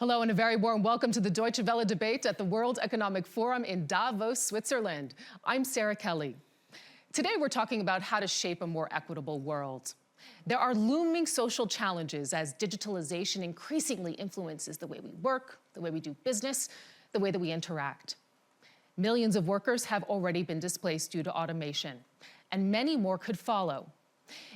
Hello and a very warm welcome to the Deutsche Welle debate at the World Economic Forum in Davos, Switzerland. I'm Sarah Kelly. Today we're talking about how to shape a more equitable world. There are looming social challenges as digitalization increasingly influences the way we work, the way we do business, the way that we interact. Millions of workers have already been displaced due to automation, and many more could follow.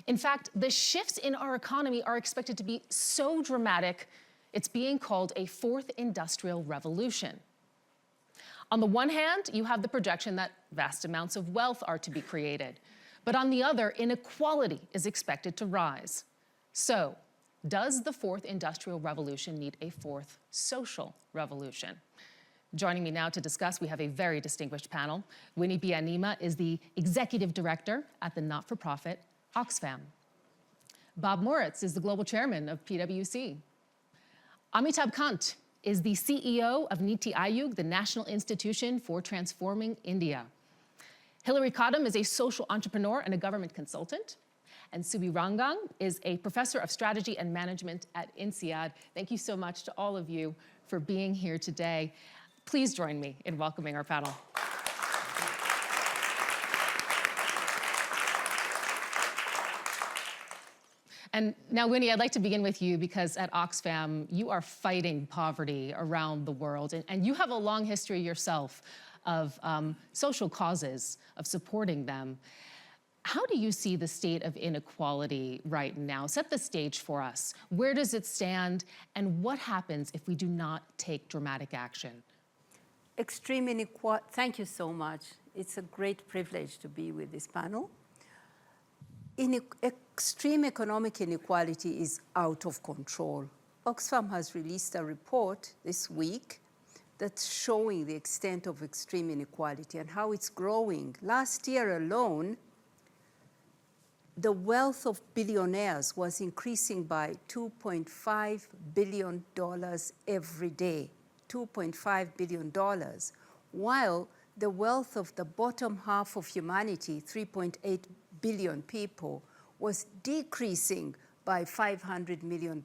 In fact, the shifts in our economy are expected to be so dramatic, it's being called a fourth industrial revolution. On the one hand, you have the projection that vast amounts of wealth are to be created. But on the other, inequality is expected to rise. So, does the fourth industrial revolution need a fourth social revolution? Joining me now to discuss, we have a very distinguished panel. Winnie Byanyima is the executive director at the not-for-profit Oxfam. Bob Moritz is the global chairman of PwC. Amitabh Kant is the CEO of NITI Aayog, the National Institution for Transforming India. Hilary Cottam is a social entrepreneur and a government consultant. And Rangan is a professor of strategy and management at INSEAD. Thank you so much to all of you for being here today. Please join me in welcoming our panel. And now, Winnie, I'd like to begin with you because at Oxfam, you are fighting poverty around the world. And you have a long history yourself of social causes, of supporting them. How do you see the state of inequality right now? Set the stage for us. Where does it stand? And what happens if we do not take dramatic action? Extreme inequality. Thank you so much. It's a great privilege to be with this panel. Extreme economic inequality is out of control. Oxfam has released a report this week that's showing the extent of extreme inequality and how it's growing. Last year alone, the wealth of billionaires was increasing by $2.5 billion every day, $2.5 billion, while the wealth of the bottom half of humanity, 3.8 billion people, was decreasing by $500 million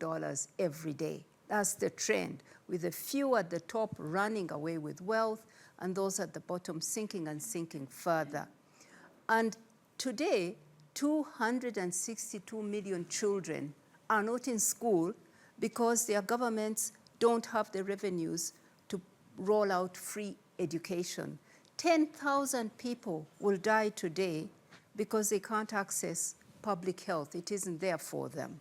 every day. That's the trend, with a few at the top running away with wealth and those at the bottom sinking and sinking further. And today, 262 million children are not in school because their governments don't have the revenues to roll out free education. 10,000 people will die today because they can't access public health. It isn't there for them.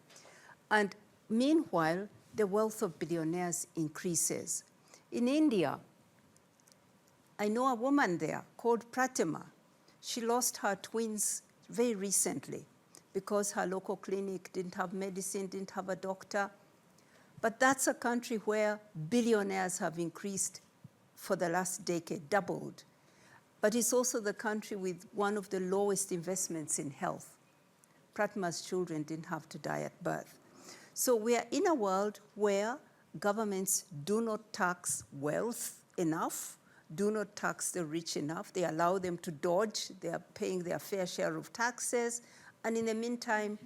And meanwhile, the wealth of billionaires increases. In India, I know a woman there called Pratima. She lost her twins very recently because her local clinic didn't have medicine, didn't have a doctor. But that's a country where billionaires have increased for the last decade, doubled. But it's also the country with one of the lowest investments in health. Pratima's children didn't have to die at birth. So we are in a world where governments do not tax wealth enough, do not tax the rich enough. They allow them to dodge. They are paying their fair share of taxes. And in the meantime,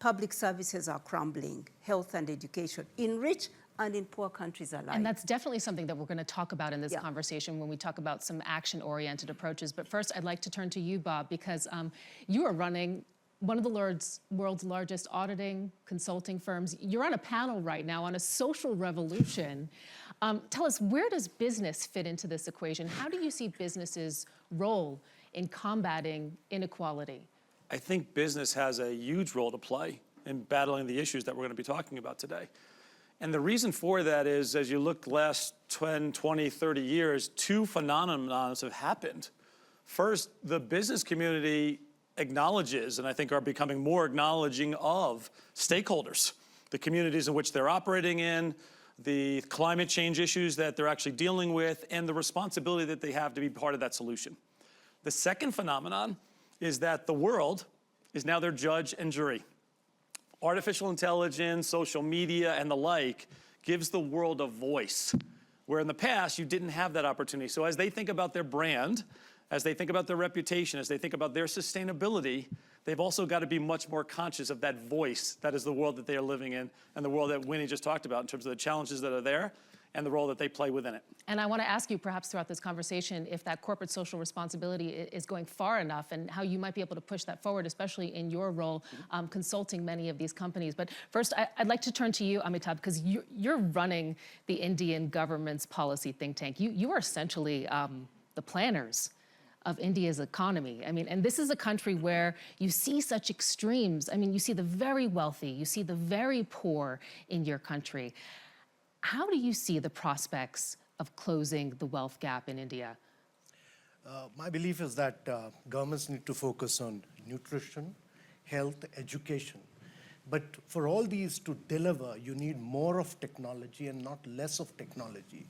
public services are crumbling, health and education, in rich and in poor countries alike. And that's definitely something that we're going to talk about in this conversation when we talk about some action-oriented approaches. But first, I'd like to turn to you, Bob, because you are running one of the world's largest auditing consulting firms. You're on a panel right now on a social revolution. Tell us, where does business fit into this equation? How do you see business's role in combating inequality? I think business has a huge role to play in battling the issues that we're going to be talking about today. And the reason for that is, as you look last 10, 20, 30 years, two phenomena have happened. First, the business community acknowledges, and I think are becoming more acknowledging of, stakeholders, the communities in which they're operating in, the climate change issues that they're actually dealing with, and the responsibility that they have to be part of that solution. The second phenomenon is that the world is now their judge and jury. Artificial intelligence, social media, and the like gives the world a voice, where in the past you didn't have that opportunity. So as they think about their brand, as they think about their reputation, as they think about their sustainability, they've also got to be much more conscious of that voice that is the world that they are living in and the world that Winnie just talked about in terms of the challenges that are there and the role that they play within it. And I want to ask you, perhaps throughout this conversation, if that corporate social responsibility is going far enough and how you might be able to push that forward, especially in your role consulting many of these companies. But first, I'd like to turn to you, Amitabh, because you're running the Indian government's policy think tank. You are essentially the planners of India's economy. I mean, and this is a country where you see such extremes. I mean, you see the very wealthy, you see the very poor in your country. How do you see the prospects of closing the wealth gap in India? My belief is that governments need to focus on nutrition, health, education. But for all these to deliver, you need more of technology and not less of technology.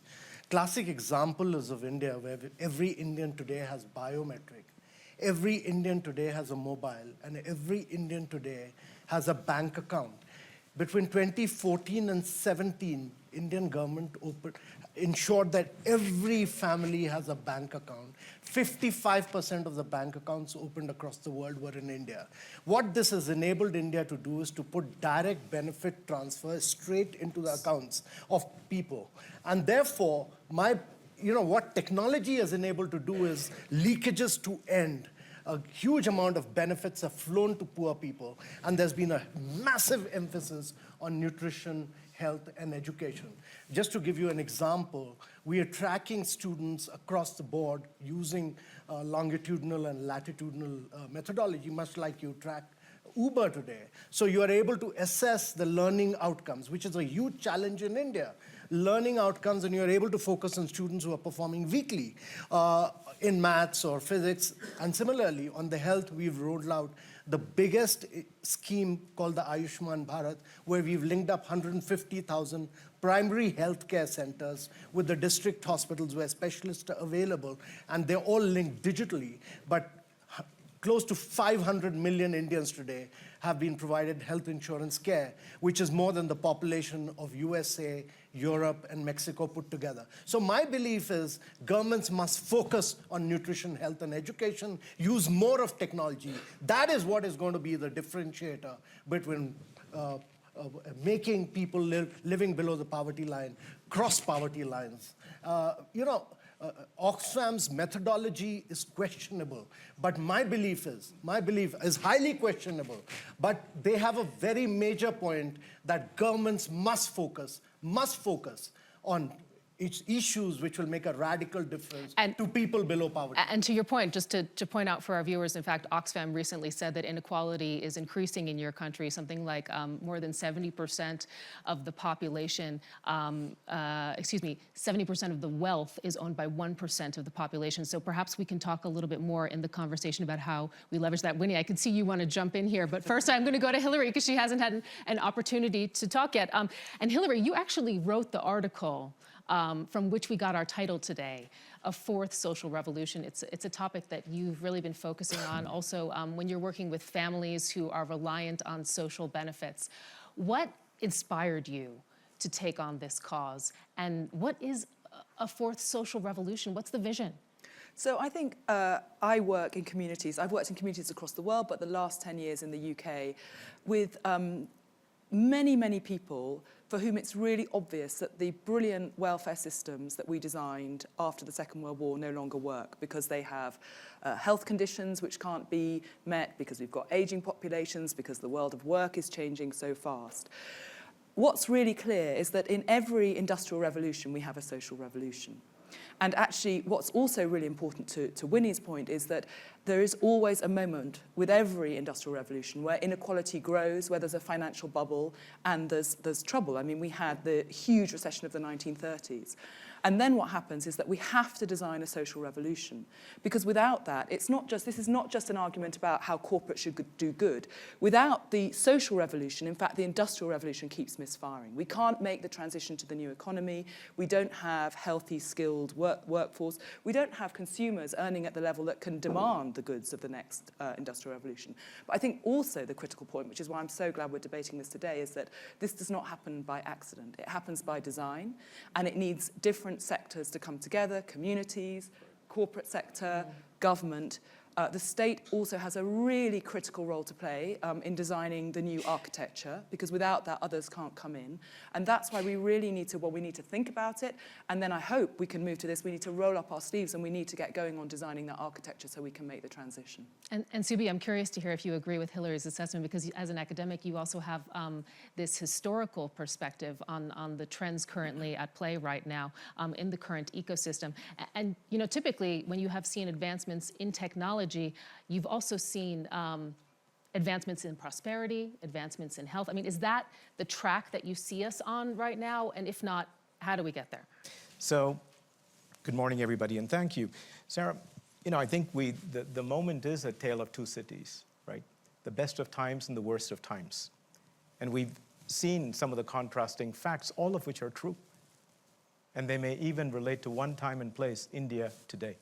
Classic example is of India, where every Indian today has biometric. Every Indian today has a mobile, and every Indian today has a bank account. Between 2014 and 17, Indian government ensured that every family has a bank account. 55% of the bank accounts opened across the world were in India. What this has enabled India to do is to put direct benefit transfers straight into the accounts of people. And therefore, what technology has enabled to do is leakages to end. A huge amount of benefits have flown to poor people, and there's been a massive emphasis on nutrition, health, and education. Just to give you an example, we are tracking students across the board using longitudinal and latitudinal methodology, much like you track Uber today. So you are able to assess the learning outcomes, which is a huge challenge in India. Learning outcomes, and you're able to focus on students who are performing weakly in maths or physics. And similarly, on the health, we've rolled out the biggest scheme called the Ayushman Bharat, where we've linked up 150,000 primary healthcare centers with the district hospitals where specialists are available, and they're all linked digitally. But close to 500 million Indians today have been provided health insurance care, which is more than the population of USA, Europe, and Mexico put together. So my belief is governments must focus on nutrition, health, and education, use more of technology. That is what is going to be the differentiator between making people living below the poverty line, cross poverty lines. Oxfam's methodology is questionable, but my belief is highly questionable, but they have a very major point that governments must focus on issues which will make a radical difference to people below poverty. And to your point, just to point out for our viewers, in fact, Oxfam recently said that inequality is increasing in your country. Something like more than 70% of the population, 70% of the wealth is owned by 1% of the population. So perhaps we can talk a little bit more in the conversation about how we leverage that. Winnie, I can see you want to jump in here, but first I'm going to go to Hilary because she hasn't had an opportunity to talk yet. And Hilary, you actually wrote the article from which we got our title today, A Fourth Social Revolution. It's a topic that you've really been focusing on also when you're working with families who are reliant on social benefits. What inspired you to take on this cause? And what is a fourth social revolution? What's the vision? So I think I work in communities. I've worked in communities across the world, but the last 10 years in the UK with many, many people for whom it's really obvious that the brilliant welfare systems that we designed after the Second World War no longer work because they have health conditions which can't be met, because we've got aging populations, because the world of work is changing so fast. What's really clear is that in every industrial revolution, we have a social revolution. And actually, what's also really important to Winnie's point is that there is always a moment with every industrial revolution where inequality grows, where there's a financial bubble and there's trouble. I mean, we had the huge recession of the 1930s. And then what happens is that we have to design a social revolution. Because without that, this is not just an argument about how corporates should do good. Without the social revolution, in fact, the industrial revolution keeps misfiring. We can't make the transition to the new economy. We don't have healthy, skilled workforce. We don't have consumers earning at the level that can demand the goods of the next industrial revolution. But I think also the critical point, which is why I'm so glad we're debating this today, is that this does not happen by accident. It happens by design, and it needs different sectors to come together, communities, corporate sector, government, The state also has a really critical role to play in designing the new architecture, because without that, others can't come in. And that's why we really need to, well, we need to think about it, and then I hope we can move to this. We need to roll up our sleeves, and we need to get going on designing that architecture so we can make the transition. And Subi, I'm curious to hear if you agree with Hilary's assessment, because as an academic, you also have this historical perspective on the trends currently at play right now in the current ecosystem. And you know, typically, when you have seen advancements in technology, you've also seen advancements in prosperity, advancements in health. I mean, is that the track that you see us on right now? And if not, how do we get there? So, good morning, everybody, and thank you. Sarah, you know, I think the moment is a tale of two cities, right? The best of times and the worst of times. And we've seen some of the contrasting facts, all of which are true. And they may even relate to one time and place, India today.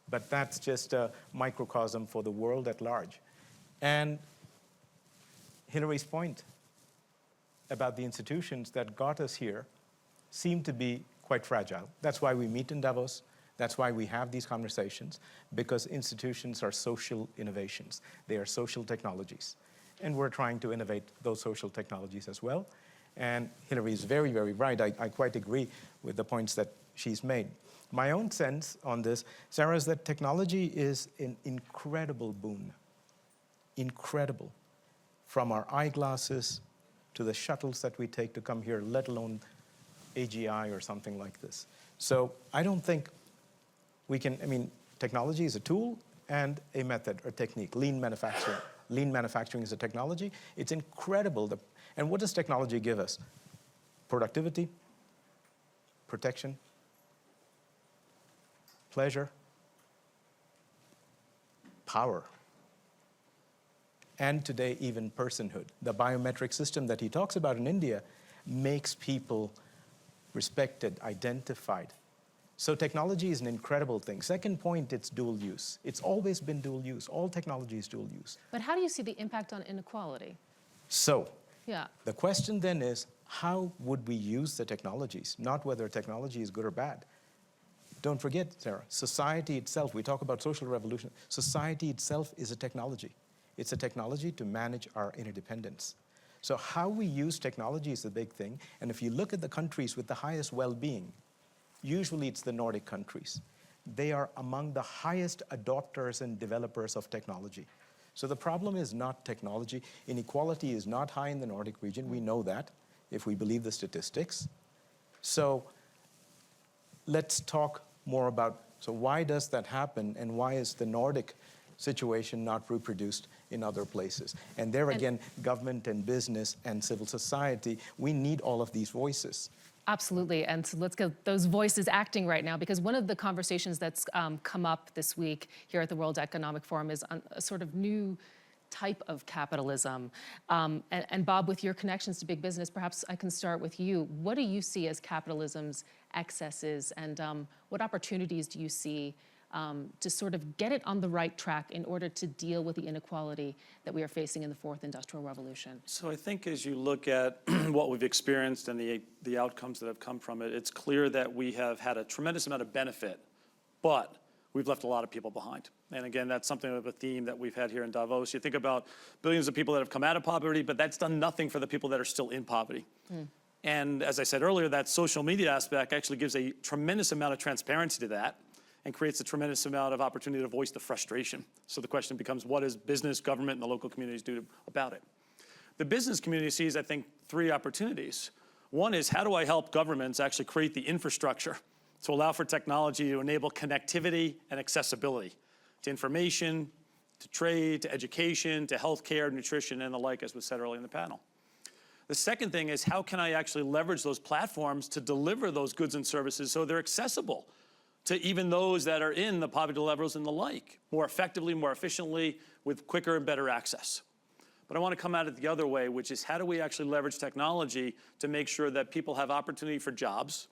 But that's just a microcosm for the world at large. And Hilary's point about the institutions that got us here seem to be quite fragile. That's why we meet in Davos. That's why we have these conversations, because institutions are social innovations. They are social technologies. And we're trying to innovate those social technologies as well. And Hilary is very, very right. I quite agree with the points that she's made. My own sense on this, Sarah, is that technology is an incredible boon. Incredible. From our eyeglasses to the shuttles that we take to come here, let alone AGI or something like this. So I don't think we can, I mean, technology is a tool and a method or technique, lean manufacturing. Lean manufacturing is a technology. It's incredible. And what does technology give us? Productivity, protection, pleasure, power, and today even personhood. The biometric system that he talks about in India makes people respected, identified. So technology is an incredible thing. Second point, it's dual use. It's always been dual use. All technology is dual use. But how do you see the impact on inequality? So Yeah. the question then is, how would we use the technologies? Not whether technology is good or bad. Don't forget, Sarah, society itself, we talk about social revolution, society itself is a technology. It's a technology to manage our interdependence. So how we use technology is the big thing. And if you look at the countries with the highest well-being, usually it's the Nordic countries. They are among the highest adopters and developers of technology. So the problem is not technology. Inequality is not high in the Nordic region. We know that, if we believe the statistics. So let's talk more about, so why does that happen, and why is the Nordic situation not reproduced in other places? And there again, government and business and civil society, we need all of these voices. Absolutely, and so let's get those voices acting right now, because one of the conversations that's come up this week here at the World Economic Forum is on a sort of new type of capitalism. And Bob, with your connections to big business, perhaps I can start with you. What do you see as capitalism's excesses, and what opportunities do you see to sort of get it on the right track in order to deal with the inequality that we are facing in the fourth industrial revolution? So I think as you look at what we've experienced and the outcomes that have come from it, it's clear that we have had a tremendous amount of benefit, but we've left a lot of people behind. And again, that's something of a theme that we've had here in Davos. You think about billions of people that have come out of poverty, but that's done nothing for the people that are still in poverty. And as I said earlier, that social media aspect actually gives a tremendous amount of transparency to that and creates a tremendous amount of opportunity to voice the frustration. So the question becomes, what does business, government, and the local communities do about it? The business community sees, I think, three opportunities. One is, how do I help governments actually create the infrastructure to allow for technology to enable connectivity and accessibility to information, to trade, to education, to healthcare, nutrition, and the like, as was said earlier in the panel. The second thing is, how can I actually leverage those platforms to deliver those goods and services so they're accessible to even those that are in the poverty levels and the like, more effectively, more efficiently, with quicker and better access. But I want to come at it the other way, which is, how do we actually leverage technology to make sure that people have opportunity for jobs,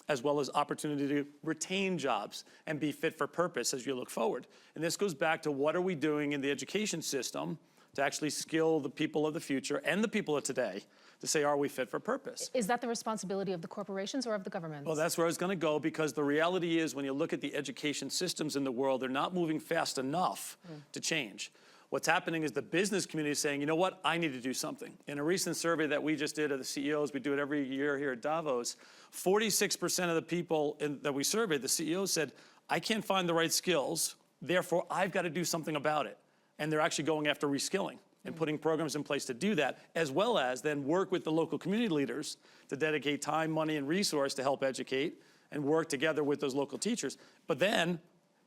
as well as opportunity to retain jobs and be fit for purpose as you look forward? And this goes back to, what are we doing in the education system to actually skill the people of the future and the people of today to say, are we fit for purpose? Is that the responsibility of the corporations or of the governments? Well, that's where I was going to go, because the reality is when you look at the education systems in the world, they're not moving fast enough to change. What's happening is the business community is saying, you know what, I need to do something. In a recent survey that we just did of the CEOs, we do it every year here at Davos, 46% of the people that we surveyed, the CEOs said, I can't find the right skills, therefore I've got to do something about it. And they're actually going after reskilling and putting programs in place to do that, as well as then work with the local community leaders to dedicate time, money, and resource to help educate and work together with those local teachers. But then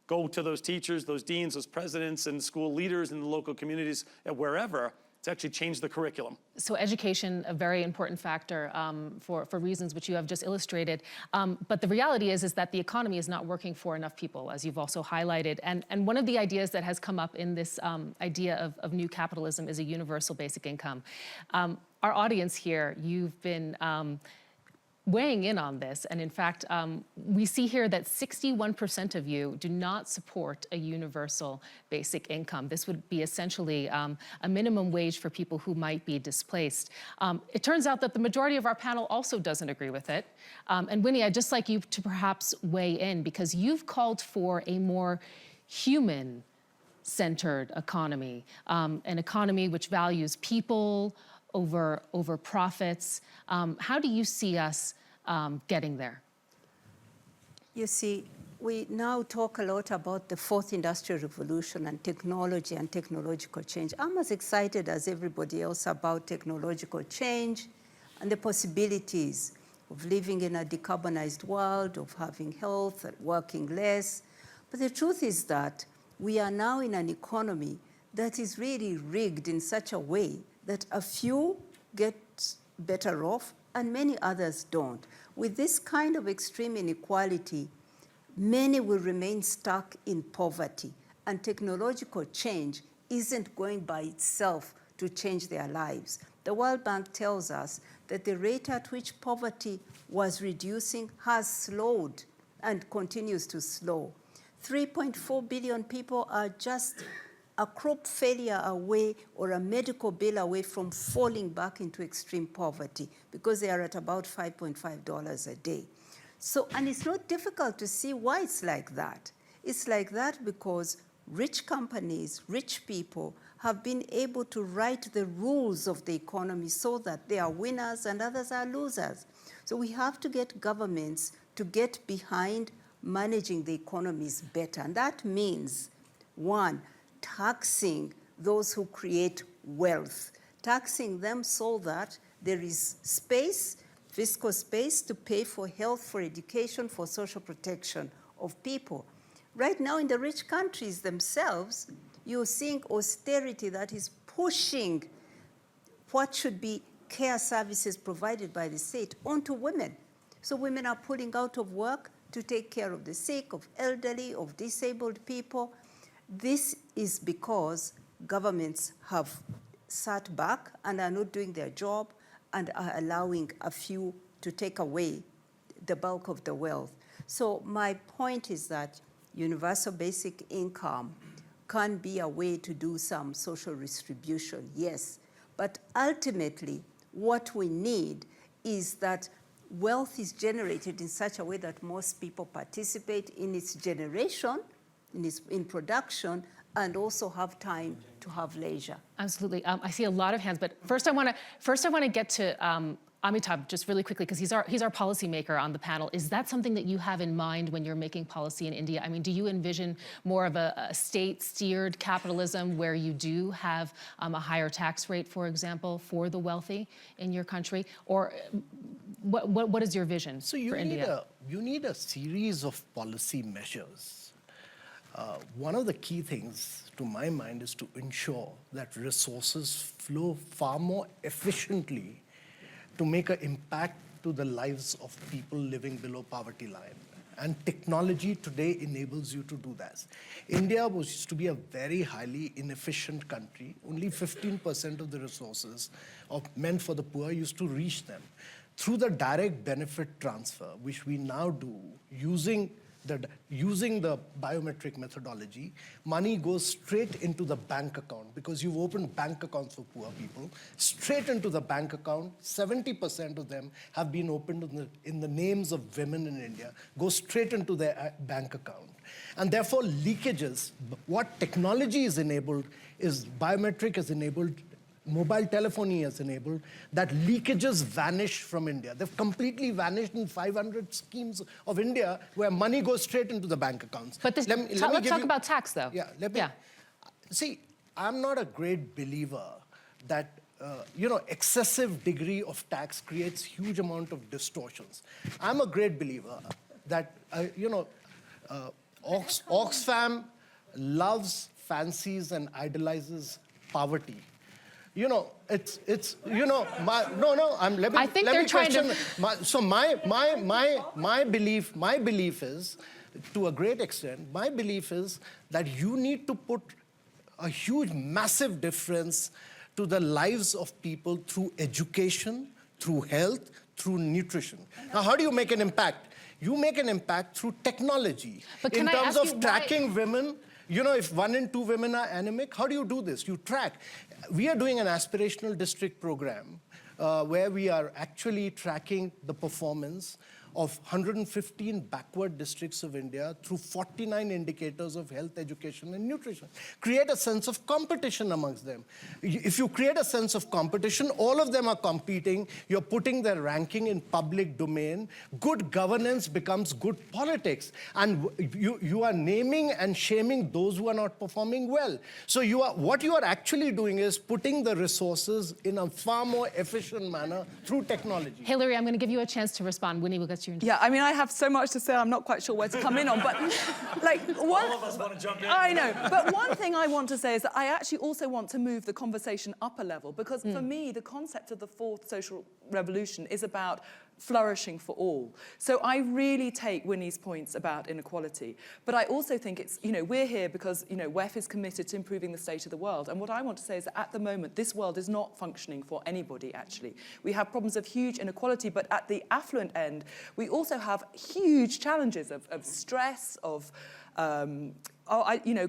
go to those teachers, those deans, those presidents, and school leaders in the local communities and wherever to actually change the curriculum. So education, a very important factor for reasons which you have just illustrated. But the reality is that the economy is not working for enough people, as you've also highlighted. And one of the ideas that has come up in this idea of new capitalism is a universal basic income. Our audience here, you've been weighing in on this, and in fact, we see here that 61% of you do not support a universal basic income. This would be essentially a minimum wage for people who might be displaced. It turns out that the majority of our panel also doesn't agree with it. And Winnie, I'd just like you to perhaps weigh in, because you've called for a more human-centered economy, an economy which values people over profits. How do you see us getting there? You see, we now talk a lot about the fourth industrial revolution and technology and technological change. I'm as excited as everybody else about technological change and the possibilities of living in a decarbonized world, of having health, and working less. But the truth is that we are now in an economy that is really rigged in such a way that a few get better off and many others don't. With this kind of extreme inequality, many will remain stuck in poverty, and technological change isn't going by itself to change their lives. The World Bank tells us that the rate at which poverty was reducing has slowed and continues to slow. 3.4 billion people are just a crop failure away or a medical bill away from falling back into extreme poverty, because they are at about $5.5 a day. So, and it's not difficult to see why it's like that. It's like that because rich companies, rich people have been able to write the rules of the economy so that they are winners and others are losers. So we have to get governments to get behind managing the economies better. And that means, one, taxing those who create wealth, taxing them so that there is space, fiscal space, to pay for health, for education, for social protection of people. Right now in the rich countries themselves, you're seeing austerity that is pushing what should be care services provided by the state onto women. So women are pulling out of work to take care of the sick, of elderly, of disabled people. This is because governments have sat back and are not doing their job and are allowing a few to take away the bulk of the wealth. So my point is that universal basic income can be a way to do some social redistribution, yes. But ultimately, what we need is that wealth is generated in such a way that most people participate in its generation, in production, and also have time to have leisure. Absolutely. I see a lot of hands, but first I want to get to Amitabh just really quickly, because he's our policymaker on the panel. Is that something that you have in mind when you're making policy in India? I mean, do you envision more of a state-steered capitalism where you do have a higher tax rate, for example, for the wealthy in your country? Or what is your vision for India? You need a series of policy measures. One of the key things, to my mind, is to ensure that resources flow far more efficiently to make an impact to the lives of people living below poverty line. And technology today enables you to do that. India used to be a very highly inefficient country. Only 15% of the resources meant for the poor used to reach them. Through the direct benefit transfer, which we now do using using the biometric methodology, money goes straight into the bank account because you've opened bank accounts for poor people, straight into the bank account. 70% of them have been opened in the names of women in India, go straight into their bank account. And therefore, leakages, what technology is enabled is biometric is enabled, mobile telephony is enabled, that leakages vanish from India. They've completely vanished in 500 schemes of India where money goes straight into the bank accounts. But this, let's talk about tax, though. Yeah, See, I'm not a great believer that excessive degree of tax creates huge amount of distortions. I'm a great believer that, Oxfam loves, fancies, and idolizes poverty. Let me question. My belief is, to a great extent, my belief is that you need to put a huge, massive difference to the lives of people through education, through health, through nutrition. Now, how do you make an impact? You make an impact through technology. But in terms of tracking women, if 1 in 2 women are anemic, how do you do this? You track. We are doing an aspirational district program where we are actually tracking the performance of 115 backward districts of India through 49 indicators of health, education, and nutrition. Create a sense of competition amongst them. If you create a sense of competition, all of them are competing. You're putting their ranking in public domain. Good governance becomes good politics. And you are naming and shaming those who are not performing well. So what you are actually doing is putting the resources in a far more efficient manner through technology. Hilary, I'm going to give you a chance to respond. Winnie will get you. Yeah, I mean, I have so much to say, I'm not quite sure where to come in on, but all of us want to jump in. I know, but one thing I want to say is that I actually also want to move the conversation up a level, because for me, the concept of the fourth social revolution is about flourishing for all. So I really take Winnie's points about inequality, but I also think it's, we're here because, WEF is committed to improving the state of the world. And what I want to say is that at the moment, this world is not functioning for anybody, actually. We have problems of huge inequality, but at the affluent end, we also have huge challenges of stress, of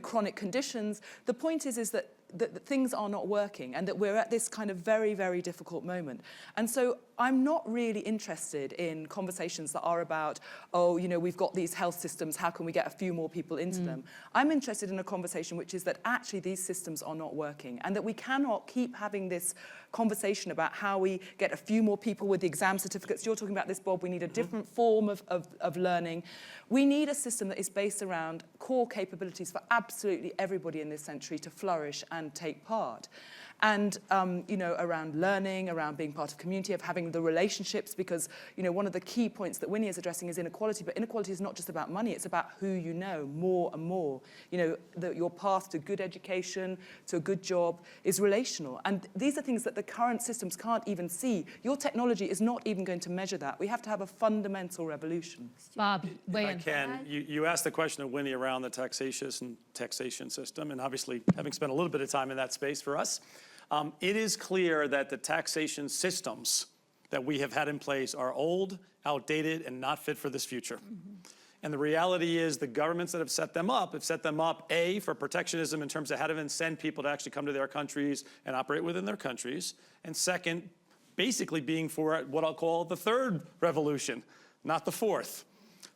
chronic conditions. The point is that things are not working and that we're at this kind of very, very difficult moment. And so I'm not really interested in conversations that are about, we've got these health systems, how can we get a few more people into them? I'm interested in a conversation which is that actually these systems are not working and that we cannot keep having this conversation about how we get a few more people with the exam certificates. You're talking about this, Bob. We need a different form of learning. We need a system that is based around core capabilities for absolutely everybody in this century to flourish and take part. And, around learning, around being part of community, of having the relationships, because, one of the key points that Winnie is addressing is inequality, but inequality is not just about money, it's about who you know more and more. Your path to good education, to a good job is relational. And these are things that the current systems can't even see. Your technology is not even going to measure that. We have to have a fundamental revolution. Bob, weigh in. I can. You asked the question of Winnie around the taxation system, and obviously having spent a little bit of time in that space for us, it is clear that the taxation systems that we have had in place are old, outdated, and not fit for this future. And the reality is the governments that have set them up, A, for protectionism in terms of how to incent people to actually come to their countries and operate within their countries. And second, basically being for what I'll call the third revolution, not the fourth.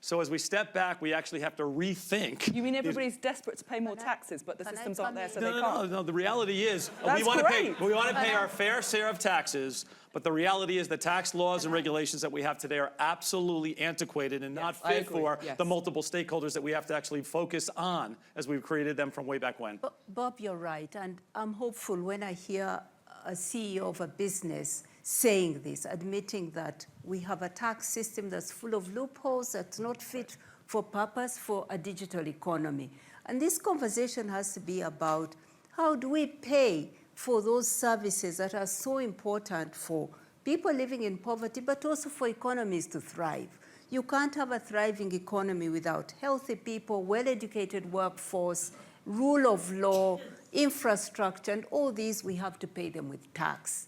So as we step back, we actually have to rethink. You mean everybody's desperate to pay more taxes, but the systems aren't there, so they can't? No. The reality is That's we want great. to pay our fair share of taxes, but the reality is the tax laws and regulations that we have today are absolutely antiquated and not fit for the multiple stakeholders that we have to actually focus on as we've created them from way back when. Bob, you're right, and I'm hopeful when I hear a CEO of a business saying this, admitting that we have a tax system that's full of loopholes, that's not fit for purpose for a digital economy. And this conversation has to be about how do we pay for those services that are so important for people living in poverty, but also for economies to thrive. You can't have a thriving economy without healthy people, well-educated workforce, rule of law, infrastructure, and all these we have to pay them with tax.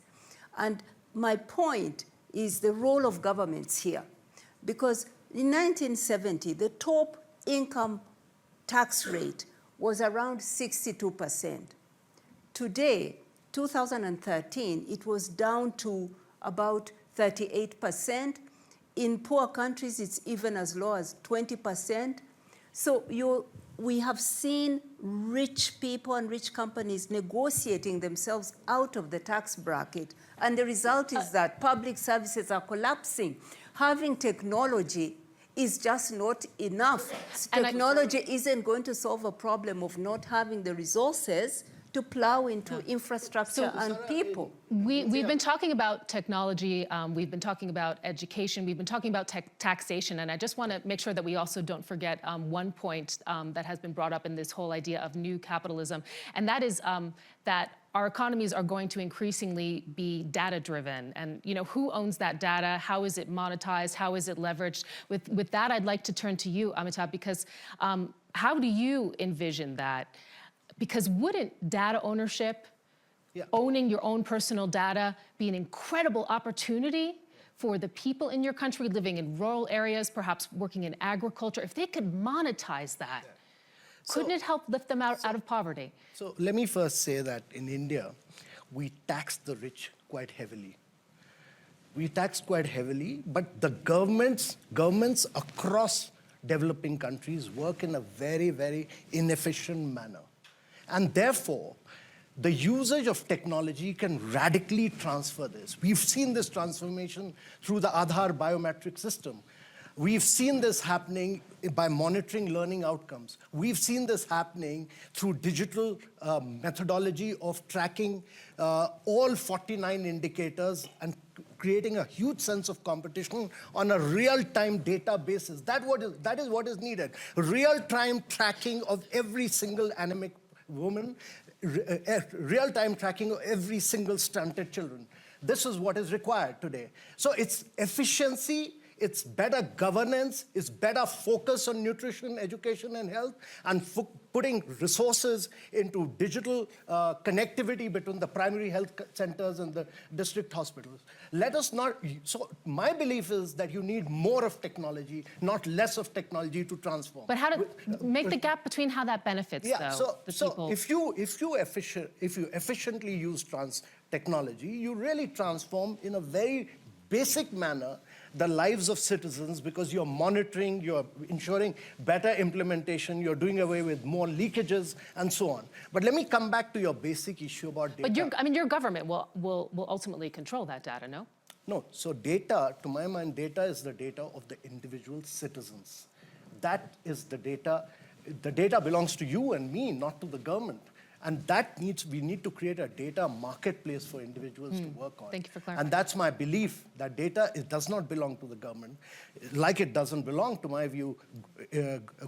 And my point is the role of governments here. Because in 1970, the top income tax rate was around 62%. Today, 2013, it was down to about 38%. In poor countries, it's even as low as 20%. So we have seen rich people and rich companies negotiating themselves out of the tax bracket. And the result is that public services are collapsing. Having technology is just not enough. Technology isn't going to solve a problem of not having the resources to plow into infrastructure and people. We've been talking about technology, we've been talking about education, we've been talking about taxation, and I just want to make sure that we also don't forget one point that has been brought up in this whole idea of new capitalism, and that is that our economies are going to increasingly be data-driven. And who owns that data? How is it monetized? How is it leveraged? With that, I'd like to turn to you, Amitabh, because how do you envision that? Because wouldn't data ownership, owning your own personal data, be an incredible opportunity for the people in your country living in rural areas, perhaps working in agriculture? If they could monetize that, couldn't it help lift them out of poverty? So let me first say that in India, we tax the rich quite heavily. We tax quite heavily, but the governments across developing countries work in a very, very inefficient manner. And therefore, the usage of technology can radically transfer this. We've seen this transformation through the Aadhaar biometric system. We've seen this happening by monitoring learning outcomes. We've seen this happening through digital methodology of tracking all 49 indicators and creating a huge sense of competition on a real-time data basis. That is what is needed. Real-time tracking of every single anemic woman, real-time tracking of every single stunted children. This is what is required today. So it's efficiency, it's better governance, it's better focus on nutrition, education, and health, and putting resources into digital connectivity between the primary health centers and the district hospitals. Let us not, so my belief is that you need more of technology, not less of technology to transform. But how to make the gap between how that benefits, though, the people? If you efficiently use technology, you really transform in a very basic manner the lives of citizens, because you're monitoring, you're ensuring better implementation, you're doing away with more leakages, and so on. But let me come back to your basic issue about data. But your government will ultimately control that data, no? No, so data, to my mind, data is the data of the individual citizens. That is the data. The data belongs to you and me, not to the government. And we need to create a data marketplace for individuals to work on. Thank you for clarifying. And that's my belief, that data does not belong to the government, like it doesn't belong, to my view,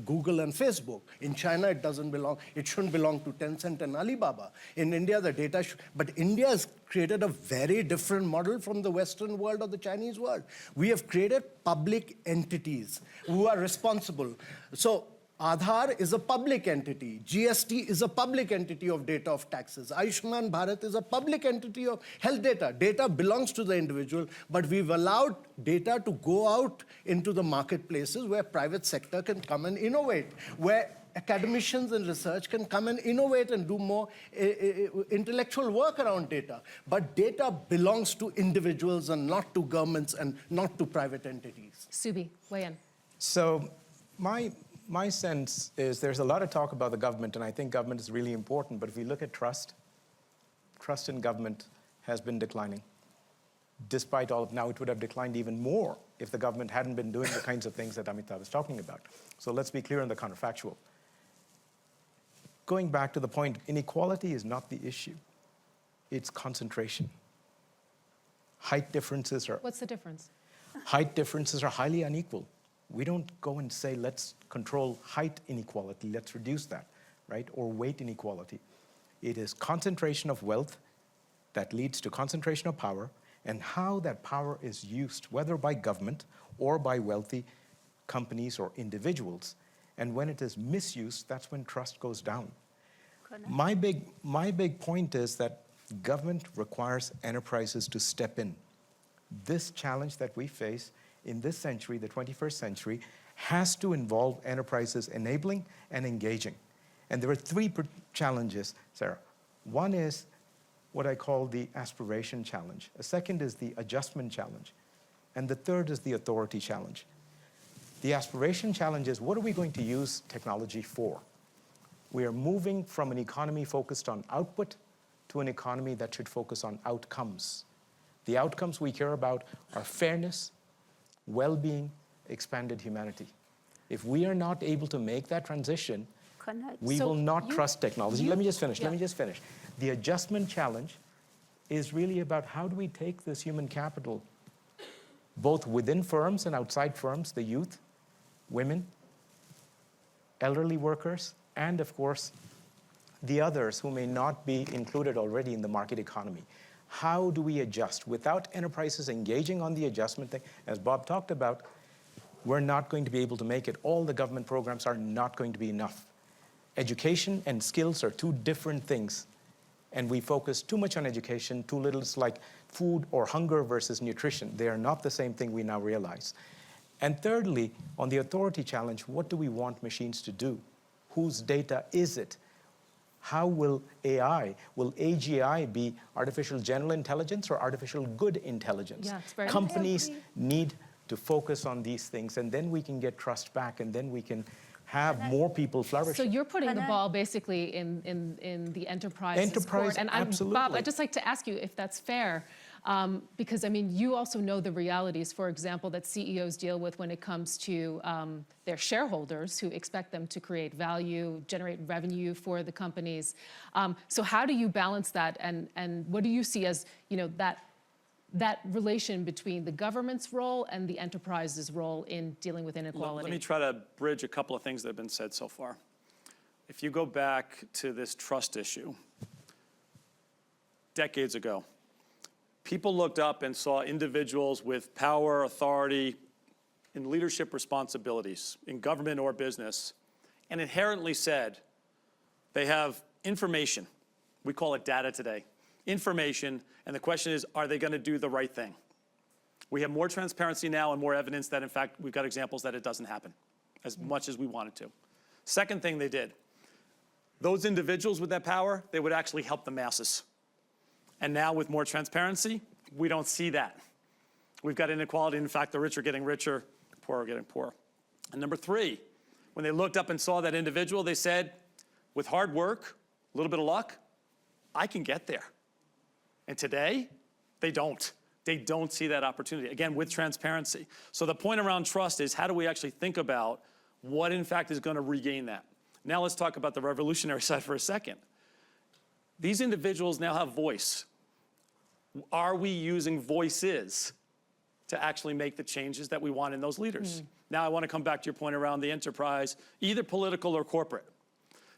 Google and Facebook. In China, it shouldn't belong to Tencent and Alibaba. In India, the data but India has created a very different model from the Western world or the Chinese world. We have created public entities who are responsible. So Aadhaar is a public entity. GST is a public entity of data of taxes. Ayushman Bharat is a public entity of health data. Data belongs to the individual, but we've allowed data to go out into the marketplaces where private sector can come and innovate, where academicians and research can come and innovate and do more intellectual work around data. But data belongs to individuals and not to governments and not to private entities. Subi, weigh in. So my sense is there's a lot of talk about the government, and I think government is really important, but if we look at trust in government has been declining. Despite all of now, it would have declined even more if the government hadn't been doing the kinds of things that Amitabh was talking about. So let's be clear on the counterfactual. Going back to the point, inequality is not the issue. It's concentration. Height differences are... What's the difference? Height differences are highly unequal. We don't go and say, let's control height inequality, let's reduce that, right? Or weight inequality. It is concentration of wealth that leads to concentration of power, and how that power is used, whether by government or by wealthy companies or individuals. And when it is misused, that's when trust goes down. My big point is that government requires enterprises to step in. This challenge that we face in this century, the 21st century, has to involve enterprises enabling and engaging. And there are three challenges, Sarah. One is what I call the aspiration challenge. A second is the adjustment challenge. And the third is the authority challenge. The aspiration challenge is, what are we going to use technology for? We are moving from an economy focused on output to an economy that should focus on outcomes. The outcomes we care about are fairness, well-being, expanded humanity. If we are not able to make that transition, we will not trust technology. Let me just finish. The adjustment challenge is really about how do we take this human capital, both within firms and outside firms, the youth, women, elderly workers, and of course, the others who may not be included already in the market economy. How do we adjust? Without enterprises engaging on the adjustment thing, as Bob talked about, we're not going to be able to make it. All the government programs are not going to be enough. Education and skills are two different things. And we focus too much on education, too little. It's like food or hunger versus nutrition. They are not the same thing, we now realize. And thirdly, on the authority challenge, what do we want machines to do? Whose data is it? How will AGI be artificial general intelligence or artificial good intelligence? Yeah, it's very Companies need to focus on these things, and then we can get trust back, and then we can have more people flourish. So you're putting the ball basically in the enterprise's court. And absolutely. Bob, I'd just like to ask you if that's fair, because I mean, you also know the realities, for example, that CEOs deal with when it comes to their shareholders who expect them to create value, generate revenue for the companies. So how do you balance that, and what do you see as, you know, that relation between the government's role and the enterprise's role in dealing with inequality? Let me try to bridge a couple of things that have been said so far. If you go back to this trust issue, decades ago, people looked up and saw individuals with power, authority, and leadership responsibilities in government or business, and inherently said they have information. We call it data today. Information, and the question is, are they going to do the right thing? We have more transparency now and more evidence that, in fact, we've got examples that it doesn't happen as much as we want it to. Second thing they did, those individuals with that power, they would actually help the masses. And now with more transparency, we don't see that. We've got inequality. In fact, the rich are getting richer, the poor are getting poorer. And number three, when they looked up and saw that individual, they said, with hard work, a little bit of luck, I can get there. And today, they don't. They don't see that opportunity, again, with transparency. So the point around trust is, how do we actually think about what, in fact, is going to regain that? Now let's talk about the revolutionary side for a second. These individuals now have voice. Are we using voices to actually make the changes that we want in those leaders? Now I want to come back to your point around the enterprise, either political or corporate.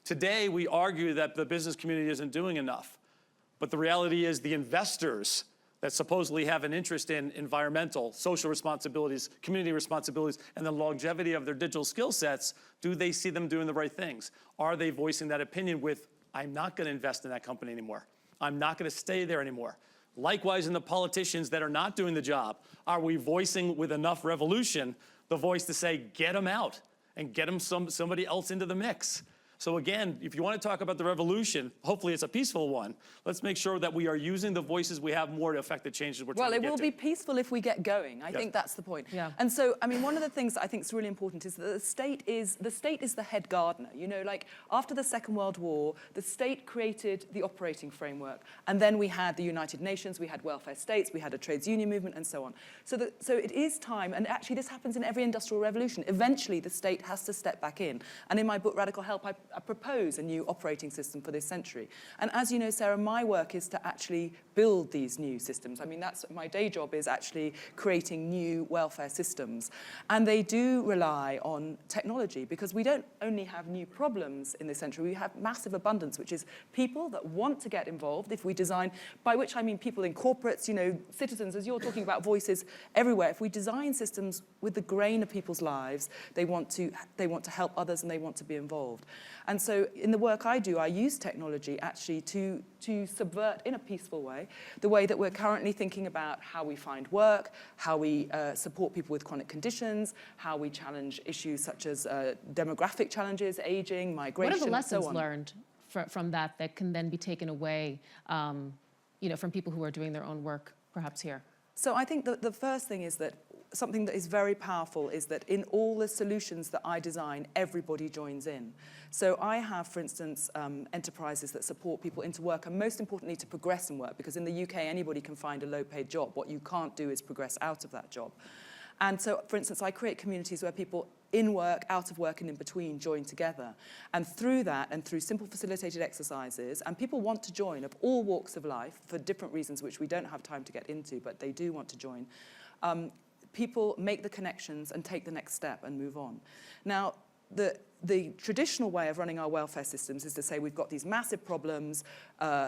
Today, we argue that the business community isn't doing enough. But the reality is the investors that supposedly have an interest in environmental, social responsibilities, community responsibilities, and the longevity of their digital skill sets, do they see them doing the right things? Are they voicing that opinion with, I'm not going to invest in that company anymore. I'm not going to stay there anymore. Likewise, in the politicians that are not doing the job, are we voicing with enough revolution the voice to say, get them out and get them somebody else into the mix? So again, if you want to talk about the revolution, hopefully it's a peaceful one. Let's make sure that we are using the voices we have more to affect the changes we're trying to get to. Well, it will be peaceful if we get going. I think that's the point. Yeah. And so, I mean, one of the things that I think is really important is that the state is the head gardener. You know, like after the Second World War, the state created the operating framework, and then we had the United Nations, we had welfare states, we had a trades union movement, and so on. So it is time, and actually this happens in every industrial revolution. Eventually, the state has to step back in. And in my book, Radical Help, I propose a new operating system for this century. And as you know, Sarah, my work is to actually build these new systems. I mean, that's my day job, is actually creating new welfare systems. And they do rely on technology, because we don't only have new problems in this century, we have massive abundance, which is people that want to get involved. If we design, by which I mean people in corporates, you know, citizens, as you're talking about voices everywhere, if we design systems with the grain of people's lives, they want to help others and they want to be involved. And so in the work I do, I use technology actually to subvert in a peaceful way the way that we're currently thinking about how we find work, how we support people with chronic conditions, how we challenge issues such as demographic challenges, aging, migration, What are the and so lessons on. learned from that can then be taken away, from people who are doing their own work, perhaps here? So I think that the first thing is that something that is very powerful is that in all the solutions that I design, everybody joins in. So I have, for instance, enterprises that support people into work, and most importantly to progress in work, because in the UK anybody can find a low-paid job. What you can't do is progress out of that job. And so, for instance, I create communities where people in work, out of work, and in between join together. And through that, and through simple facilitated exercises, and people want to join of all walks of life for different reasons which we don't have time to get into, but they do want to join, people make the connections and take the next step and move on. Now, the traditional way of running our welfare systems is to say we've got these massive problems,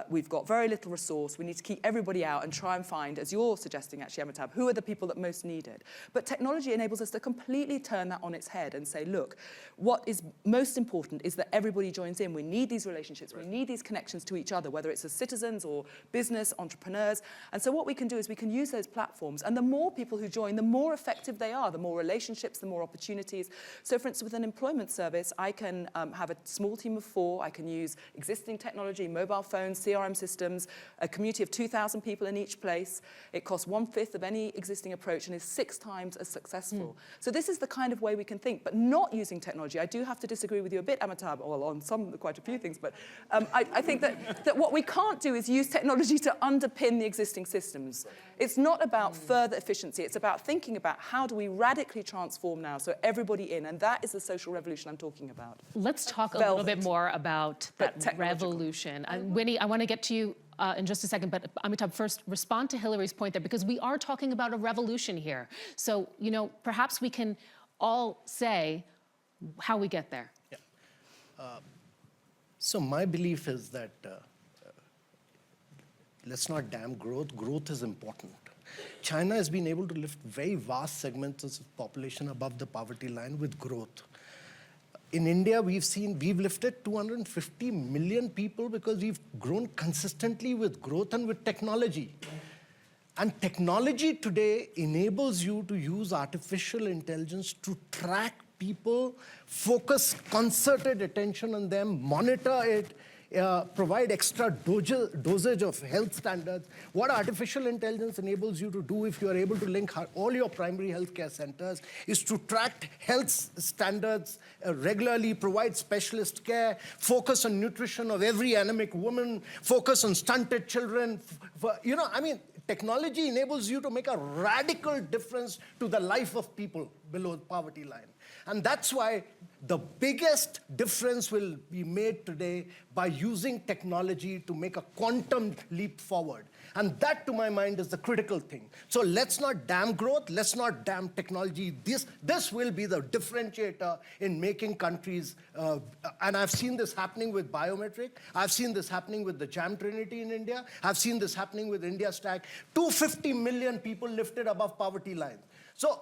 we've got very little resource, we need to keep everybody out and try and find, as you're suggesting actually, Amitabh, who are the people that most need it. But technology enables us to completely turn that on its head and say, look, what is most important is that everybody joins in. We need these relationships, we need these connections to each other, whether it's as citizens or business, entrepreneurs. And so what we can do is we can use those platforms, and the more people who join, the more effective they are, the more relationships, the more opportunities. So for instance, with an employment service, I can have a small team of 4. I can use existing technology, mobile phones, CRM systems, a community of 2,000 people in each place. It costs 1/5 of any existing approach and is 6 times as successful. So this is the kind of way we can think, but not using technology. I do have to disagree with you a bit, Amitabh, well, on quite a few things, but I think that what we can't do is use technology to underpin the existing systems. It's not about further efficiency. It's about thinking about how do we radically transform now so everybody in, and that is the social revolution I'm talking about. Let's talk a little bit more about that revolution. Winnie, I want to get to you in just a second, but Amitabh, first respond to Hilary's point there, because we are talking about a revolution here. So, perhaps we can all say how we get there. Yeah. So my belief is that let's not damn growth. Growth is important. China has been able to lift very vast segments of its population above the poverty line with growth. In India, we've lifted 250 million people because we've grown consistently with growth and with technology. And technology today enables you to use artificial intelligence to track people, focus concerted attention on them, monitor it, provide extra dosage of health standards. What artificial intelligence enables you to do if you are able to link all your primary healthcare centers is to track health standards regularly, provide specialist care, focus on nutrition of every anemic woman, focus on stunted children. Technology enables you to make a radical difference to the life of people below the poverty line. And that's why the biggest difference will be made today by using technology to make a quantum leap forward. And that, to my mind, is the critical thing. So let's not damn growth, let's not damn technology. This will be the differentiator in making countries, and I've seen this happening with biometric, I've seen this happening with the Jam Trinity in India, I've seen this happening with India Stack. 250 million people lifted above poverty line. So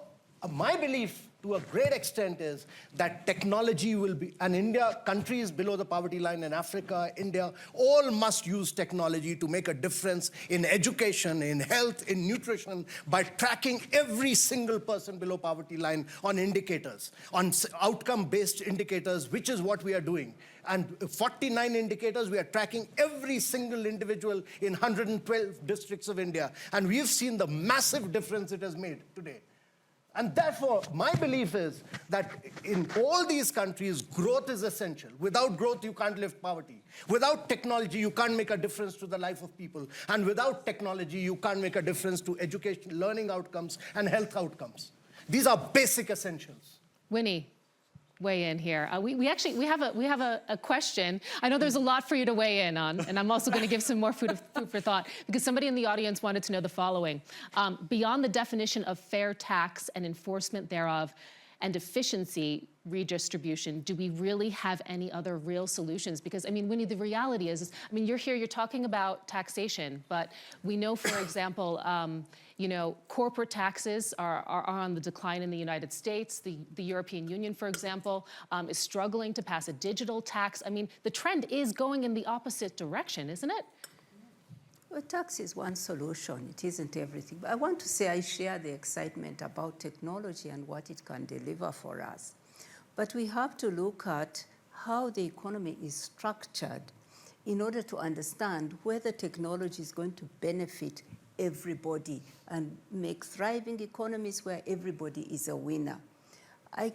my belief, to a great extent, is that technology will be, and India, countries below the poverty line in Africa, India, all must use technology to make a difference in education, in health, in nutrition, by tracking every single person below poverty line on indicators, on outcome-based indicators, which is what we are doing. And 49 indicators, we are tracking every single individual in 112 districts of India. And we've seen the massive difference it has made today. And therefore, my belief is that in all these countries, growth is essential. Without growth, you can't lift poverty. Without technology, you can't make a difference to the life of people. And without technology, you can't make a difference to education, learning outcomes, and health outcomes. These are basic essentials. Winnie, weigh in here. We have a question. I know there's a lot for you to weigh in on, and I'm also going to give some more food for thought, because somebody in the audience wanted to know the following. Beyond the definition of fair tax and enforcement thereof, and efficiency redistribution, do we really have any other real solutions? Because, I mean, Winnie, the reality is, I mean, you're here, you're talking about taxation, but we know, for example, you know, corporate taxes are on the decline in the United States. The European Union, for example, is struggling to pass a digital tax. I mean, the trend is going in the opposite direction, isn't it? Well, tax is one solution. It isn't everything. But I want to say I share the excitement about technology and what it can deliver for us. But we have to look at how the economy is structured in order to understand whether technology is going to benefit everybody and make thriving economies where everybody is a winner. I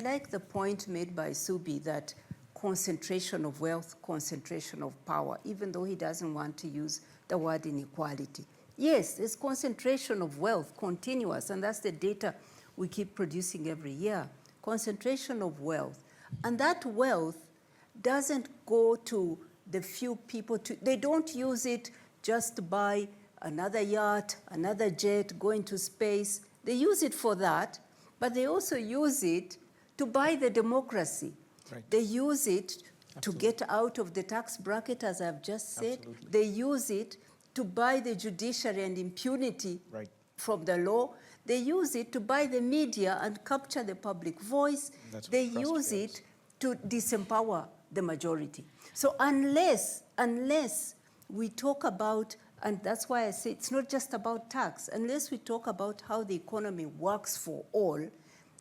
like the point made by Subi that concentration of wealth, concentration of power, even though he doesn't want to use the word inequality. Yes, there's concentration of wealth, continuous, and that's the data we keep producing every year. Concentration of wealth. And that wealth doesn't go to the few people, they don't use it just to buy another yacht, another jet, go into space. They use it for that, but they also use it to buy the democracy. Right. They use it to get out of the tax bracket, as I've just said. Absolutely. They use it to buy the judiciary and impunity Right. from the law. They use it to buy the media and capture the public voice. That's what They use frustrates it us. to disempower the majority. So unless we talk about, and that's why I say it's not just about tax, unless we talk about how the economy works for all,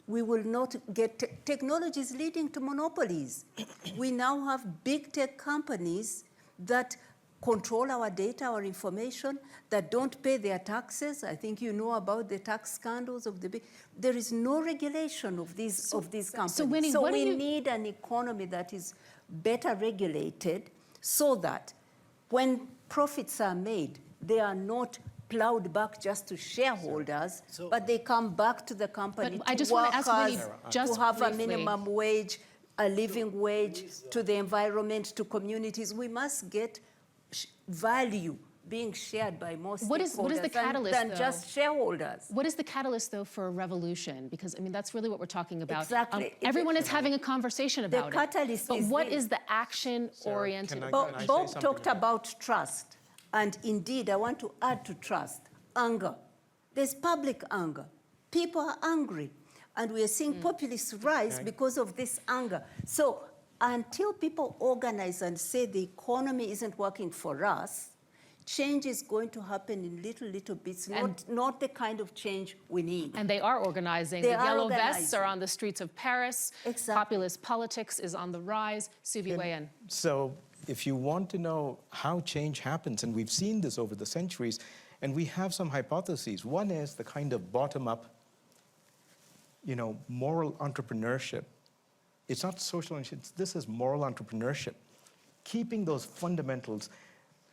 we will not get, technology is leading to monopolies. We now have big tech companies that control our data, our information, that don't pay their taxes. I think you know about the tax scandals of the big. There is no regulation of these companies. So, Winnie, what do we you... need an economy that is better regulated so that when profits are made, they are not plowed back just to shareholders, but they come back to the company But I to just want to workers, ask Winnie, just to have a briefly. minimum wage, a living wage, to the environment, to communities. We must get value being shared by more What is the stakeholders catalyst, than though? just shareholders. What is the catalyst, though, for a revolution? Because, I mean, that's really what we're talking about. Exactly. Everyone is having a conversation about it. catalyst But is what this. is the action-oriented? Can I Bob say something talked about- about trust, and indeed, I want to add to trust, anger. There's public anger. People are angry, and we are seeing populists rise because of this anger. So until people organize and say the economy isn't working for us, change is going to happen in little bits, not the kind of change we need. And they are organizing. They The are yellow vests organizing. are on the streets of Paris. Exactly. Populist politics is on the rise. Subi, weigh in. So if you want to know how change happens, and we've seen this over the centuries, and we have some hypotheses. One is the kind of bottom-up, moral entrepreneurship. It's not social, this is moral entrepreneurship. Keeping those fundamentals.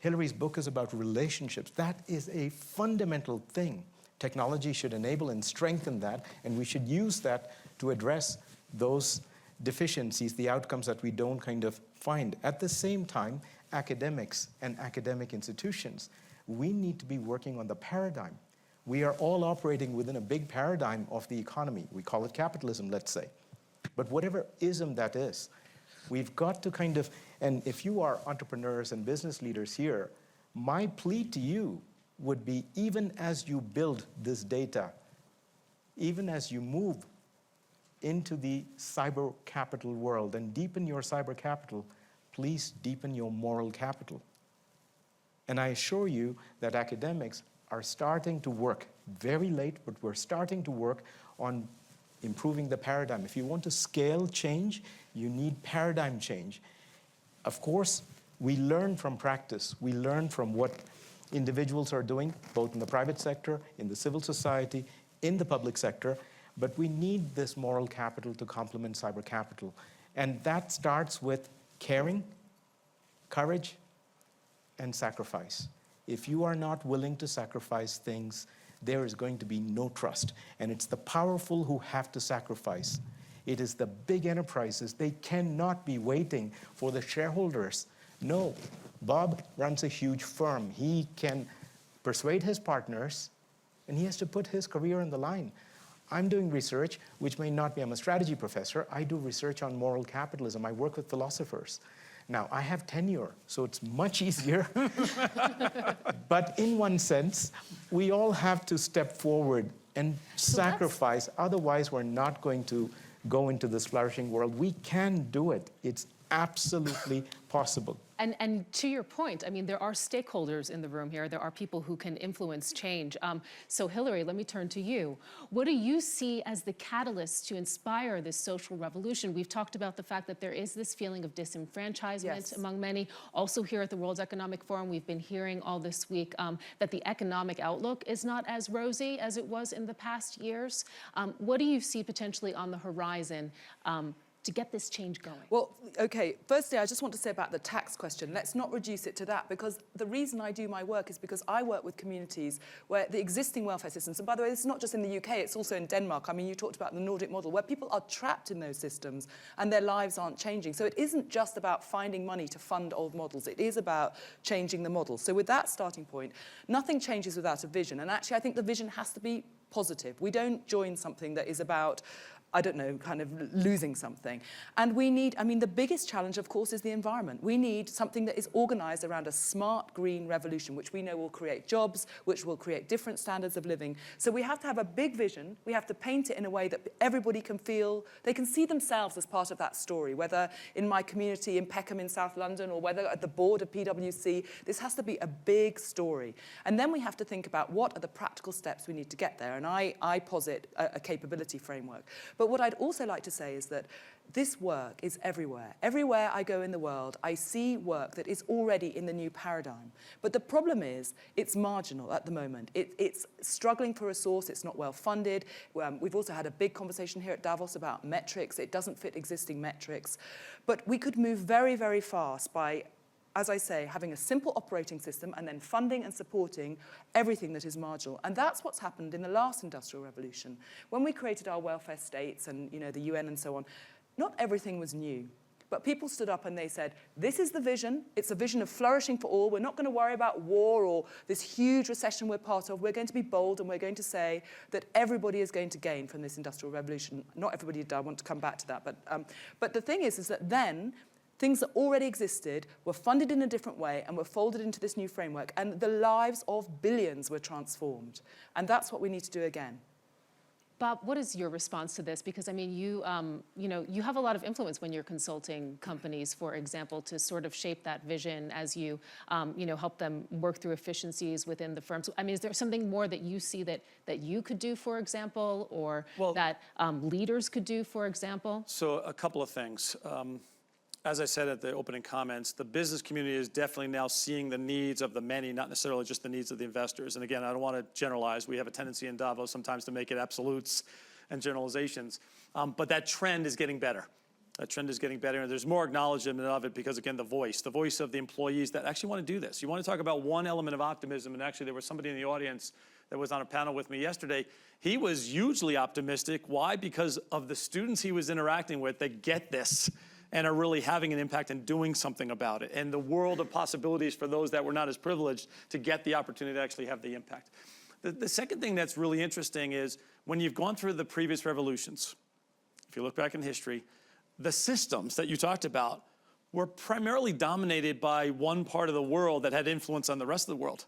Hilary's book is about relationships. That is a fundamental thing. Technology should enable and strengthen that, and we should use that to address those deficiencies, the outcomes that we don't kind of find. At the same time, academics and academic institutions, we need to be working on the paradigm. We are all operating within a big paradigm of the economy. We call it capitalism, let's say. But whatever ism that is, we've got to kind of, and if you are entrepreneurs and business leaders here, my plea to you would be, even as you build this data, even as you move into the cyber capital world and deepen your cyber capital, please deepen your moral capital. And I assure you that academics are starting to work, very late, but we're starting to work on improving the paradigm. If you want to scale change, you need paradigm change. Of course, we learn from practice. We learn from what individuals are doing, both in the private sector, in the civil society, in the public sector, but we need this moral capital to complement cyber capital. And that starts with caring, courage, and sacrifice. If you are not willing to sacrifice things, there is going to be no trust. And it's the powerful who have to sacrifice. It is the big enterprises. They cannot be waiting for the shareholders. No, Bob runs a huge firm. He can persuade his partners, and he has to put his career on the line. I'm doing research, which may not be, I'm a strategy professor. I do research on moral capitalism. I work with philosophers. Now, I have tenure, so it's much easier. But in one sense, we all have to step forward and sacrifice. Otherwise, we're not going to go into this flourishing world. We can do it. It's absolutely possible. And to your point, I mean, there are stakeholders in the room here. There are people who can influence change. So Hilary, let me turn to you. What do you see as the catalyst to inspire this social revolution? We've talked about the fact that there is this feeling of disenfranchisement among many. Also here at the World Economic Forum, we've been hearing all this week that the economic outlook is not as rosy as it was in the past years. What do you see potentially on the horizon to get this change going? Well, okay, firstly, I just want to say about the tax question, let's not reduce it to that, because the reason I do my work is because I work with communities where the existing welfare systems, and by the way, this is not just in the UK, it's also in Denmark. I mean, you talked about the Nordic model, where people are trapped in those systems and their lives aren't changing. So it isn't just about finding money to fund old models, it is about changing the model. So with that starting point, nothing changes without a vision, and actually I think the vision has to be positive. We don't join something that is about, I don't know, kind of losing something. And we need, I mean, the biggest challenge, of course, is the environment. We need something that is organized around a smart green revolution, which we know will create jobs, which will create different standards of living. So we have to have a big vision. We have to paint it in a way that everybody can feel, they can see themselves as part of that story, whether in my community in Peckham in South London or whether at the board of PwC. This has to be a big story. And then we have to think about what are the practical steps we need to get there. And I posit a capability framework. But what I'd also like to say is that this work is everywhere. Everywhere I go in the world, I see work that is already in the new paradigm. But the problem is, it's marginal at the moment. It's struggling for resource, it's not well funded. We've also had a big conversation here at Davos about metrics. It doesn't fit existing metrics. But we could move very, very fast by, as I say, having a simple operating system and then funding and supporting everything that is marginal. And that's what's happened in the last industrial revolution. When we created our welfare states and the UN and so on, not everything was new. But people stood up and they said, this is the vision. It's a vision of flourishing for all. We're not going to worry about war or this huge recession we're part of. We're going to be bold and we're going to say that everybody is going to gain from this industrial revolution. Not everybody did. I want to come back to that. But the thing is that then things that already existed were funded in a different way and were folded into this new framework, and the lives of billions were transformed. And that's what we need to do again. Bob, what is your response to this? Because I mean, you have a lot of influence when you're consulting companies, for example, to sort of shape that vision as you, help them work through efficiencies within the firms. I mean, is there something more that you see that you could do, for example, or that leaders could do, for example? So a couple of things. As I said at the opening comments, the business community is definitely now seeing the needs of the many, not necessarily just the needs of the investors. And again, I don't want to generalize. We have a tendency in Davos sometimes to make it absolutes and generalizations. But that trend is getting better. That trend is getting better, and there's more acknowledgement of it because, again, the voice of the employees that actually want to do this. You want to talk about one element of optimism, and actually there was somebody in the audience that was on a panel with me yesterday. He was hugely optimistic. Why? Because of the students he was interacting with that get this and are really having an impact and doing something about it, and the world of possibilities for those that were not as privileged to get the opportunity to actually have the impact. The second thing that's really interesting is when you've gone through the previous revolutions, if you look back in history, the systems that you talked about were primarily dominated by one part of the world that had influence on the rest of the world.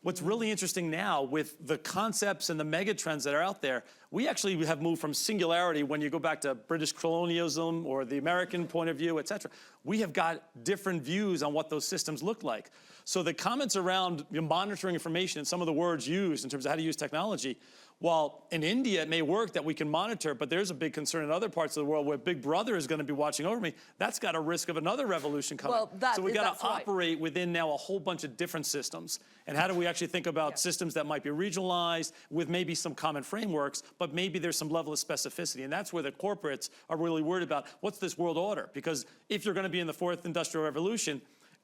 What's really interesting now with the concepts and the mega trends that are out there, we actually have moved from singularity when you go back to British colonialism or the American point of view, et cetera. We have got different views on what those systems look like. So the comments around monitoring information and some of the words used in terms of how to use technology, while in India it may work that we can monitor, but there's a big concern in other parts of the world where Big Brother is going to be watching over me. That's got a risk of another revolution coming. So we got to operate within now a whole bunch of different systems. And how do we actually think about systems that might be regionalized with maybe some common frameworks, but maybe there's some level of specificity. And that's where the corporates are really worried about what's this world order? Because if you're going to be in the fourth industrial revolution,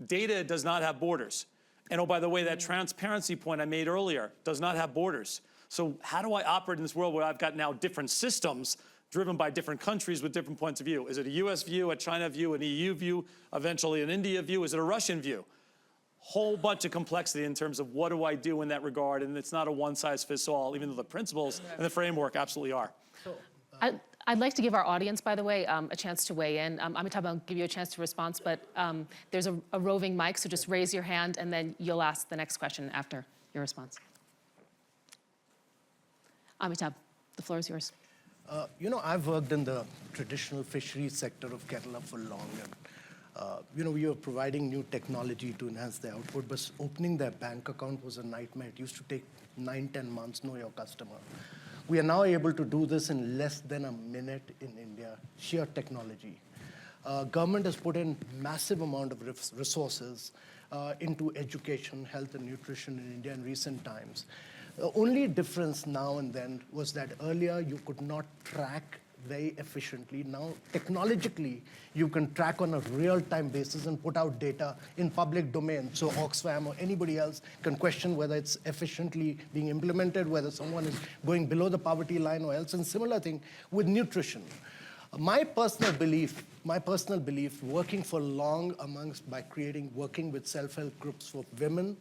data does not have borders. And oh, by the way, that transparency point I made earlier does not have borders. So how do I operate in this world where I've got now different systems driven by different countries with different points of view? Is it a US view, a China view, an EU view, eventually an India view? Is it a Russian view? whole bunch of complexity in terms of what do I do in that regard, and it's not a one-size-fits-all, even though the principles and the framework absolutely are. I'd like to give our audience, by the way, a chance to weigh in. Amitabh, I'll give you a chance to respond, but there's a roving mic, so just raise your hand, and then you'll ask the next question after your response. Amitabh, the floor is yours. I've worked in the traditional fisheries sector of Kerala for long, and we were providing new technology to enhance their output, but opening their bank account was a nightmare. It used to take 9-10 months, know your customer. We are now able to do this in less than a minute in India, sheer technology. Government has put in massive amount of resources into education, health, and nutrition in India in recent times. The only difference now and then was that earlier you could not track very efficiently. Now, technologically, you can track on a real-time basis and put out data in public domain. So Oxfam or anybody else can question whether it's efficiently being implemented, whether someone is going below the poverty line or else. And similar thing with nutrition. My personal belief, working for long working with self-help groups for women,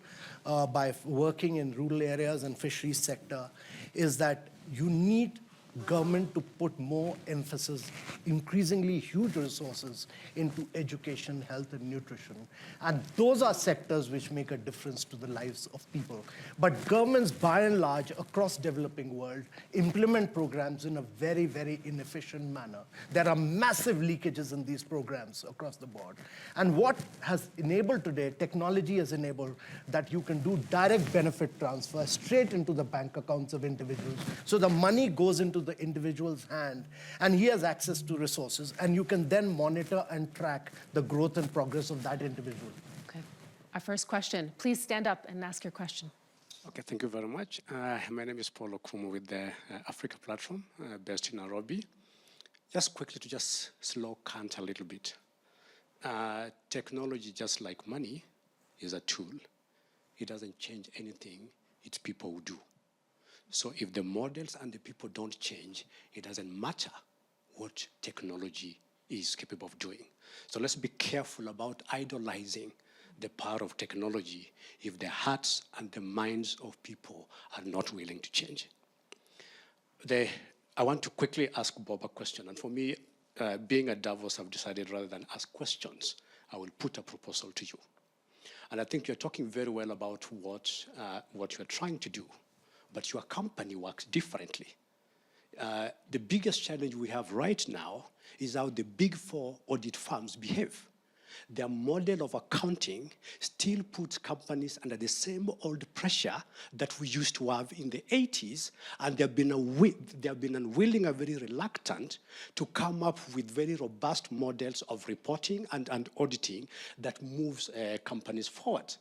by working in rural areas and fisheries sector, is that you need government to put more emphasis, increasingly huge resources into education, health, and nutrition. And those are sectors which make a difference to the lives of people. But governments, by and large, across developing world, implement programs in a very, very inefficient manner. There are massive leakages in these programs across the board. And what has enabled today, technology has enabled that you can do direct benefit transfer straight into the bank accounts of individuals. So the money goes into the individual's hand, and he has access to resources, and you can then monitor and track the growth and progress of that individual. Okay. Our first question. Please stand up and ask your question. Okay, thank you very much. My name is Paul Okumu with the Africa Platform, based in Nairobi. Just quickly to just slow Kant a little bit. Technology, just like money, is a tool. It doesn't change anything. It's people who do. So if the models and the people don't change, it doesn't matter what technology is capable of doing. So let's be careful about idolizing the power of technology if the hearts and the minds of people are not willing to change. I want to quickly ask Bob a question. And for me, being at Davos, I've decided rather than ask questions, I will put a proposal to you. And I think you're talking very well about what you're trying to do. But your company works differently. The biggest challenge we have right now is how the big four audit firms behave. Their model of accounting still puts companies under the same old pressure that we used to have in the 80s, and they have been unwilling and very reluctant to come up with very robust models of reporting and auditing that moves companies forward.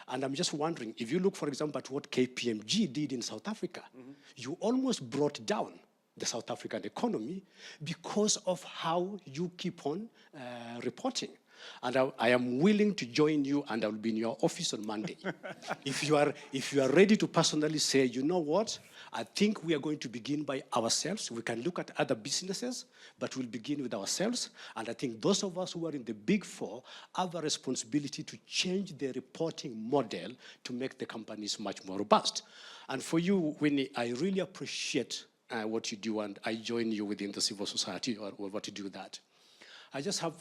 And I'm just wondering, if you look, for example, at what KPMG did in South Africa, you almost brought down the South African economy because of how you keep on reporting. And I am willing to join you, and I will be in your office on Monday. If you are ready to personally say, you know what, I think we are going to begin by ourselves. We can look at other businesses, but we'll begin with ourselves. And I think those of us who are in the big four have a responsibility to change the reporting model to make the companies much more robust. And for you, Winnie, I really appreciate what you do, and I join you within the civil society or what to do that. I just have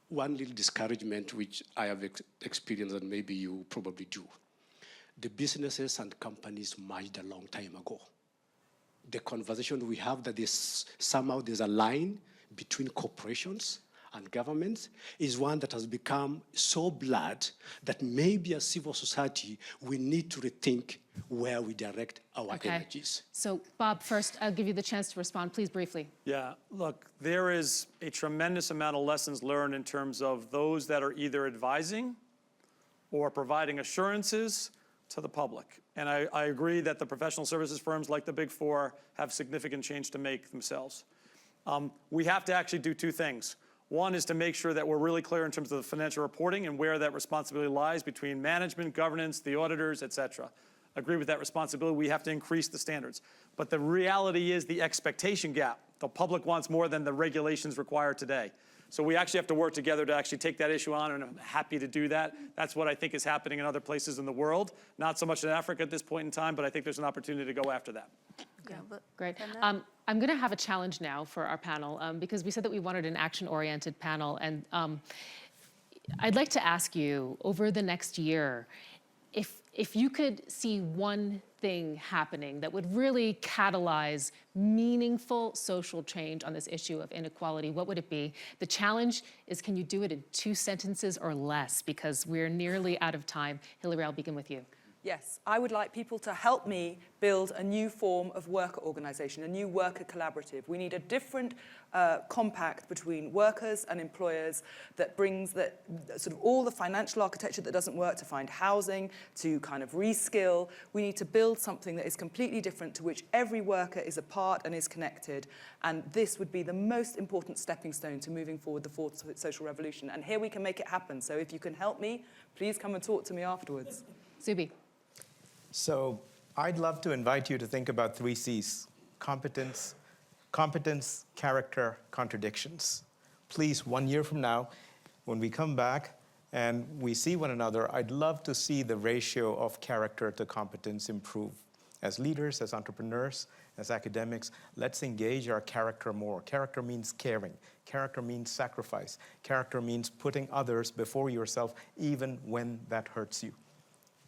one little discouragement, which I have experienced, and maybe you probably do. The businesses and companies merged a long time ago. The conversation we have that somehow there's a line between corporations and governments is one that has become so blurred that maybe as civil society, we need to rethink where we direct our energies. So Bob, first, I'll give you the chance to respond, please briefly. Yeah, look, there is a tremendous amount of lessons learned in terms of those that are either advising or providing assurances to the public. And I agree that the professional services firms like the Big Four have significant change to make themselves. We have to actually do two things. One is to make sure that we're really clear in terms of the financial reporting and where that responsibility lies between management, governance, the auditors, et cetera. Agree with that responsibility. We have to increase the standards. But the reality is the expectation gap The public wants more than the regulations require today. So we actually have to work together to actually take that issue on, and I'm happy to do that. That's what I think is happening in other places in the world. Not so much in Africa at this point in time, but I think there's an opportunity to go after that. Yeah, but Great. can I- I'm going to have a challenge now for our panel because we said that we wanted an action-oriented panel. And I'd like to ask you, over the next year, if you could see one thing happening that would really catalyze meaningful social change on this issue of inequality, what would it be? The challenge is, can you do it in 2 sentences or less? Because we're nearly out of time. Hilary, I'll begin with you. Yes, I would like people to help me build a new form of worker organization, a new worker collaborative. We need a different compact between workers and employers that brings that sort of all the financial architecture that doesn't work to find housing, to kind of reskill. We need to build something that is completely different, to which every worker is a part and is connected. And this would be the most important stepping stone to moving forward the fourth social revolution. And here we can make it happen. So if you can help me, please come and talk to me afterwards. Subi. So I'd love to invite you to think about 3 C's: competence, character, contradictions. Please, 1 year from now, when we come back and we see one another, I'd love to see the ratio of character to competence improve. As leaders, as entrepreneurs, as academics, let's engage our character more. Character means caring. Character means sacrifice. Character means putting others before yourself, even when that hurts you.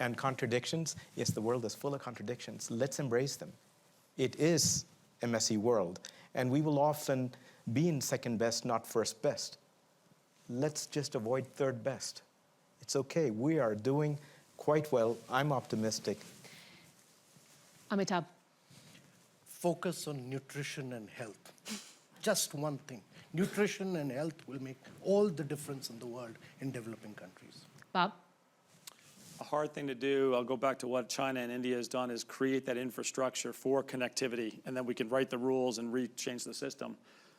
And contradictions, yes, the world is full of contradictions. Let's embrace them. It is a messy world, and we will often be in second best, not first best. Let's just avoid third best. It's okay. We are doing quite well. I'm optimistic. Amitabh. Focus on nutrition and health. Just one thing. Nutrition and health will make all the difference in the world in developing countries. Bob. A hard thing to do, I'll go back to what China and India has done, is create that infrastructure for connectivity, and then we can write the rules and change the system.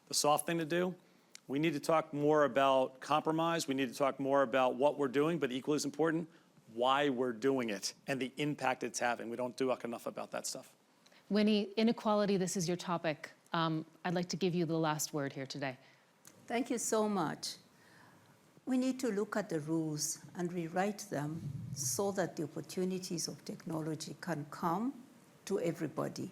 The soft thing to do, we need to talk more about compromise. We need to talk more about what we're doing, but equally as important, why we're doing it and the impact it's having. We don't talk enough about that stuff. Winnie, inequality, this is your topic. I'd like to give you the last word here today. Thank you so much. We need to look at the rules and rewrite them so that the opportunities of technology can come to everybody.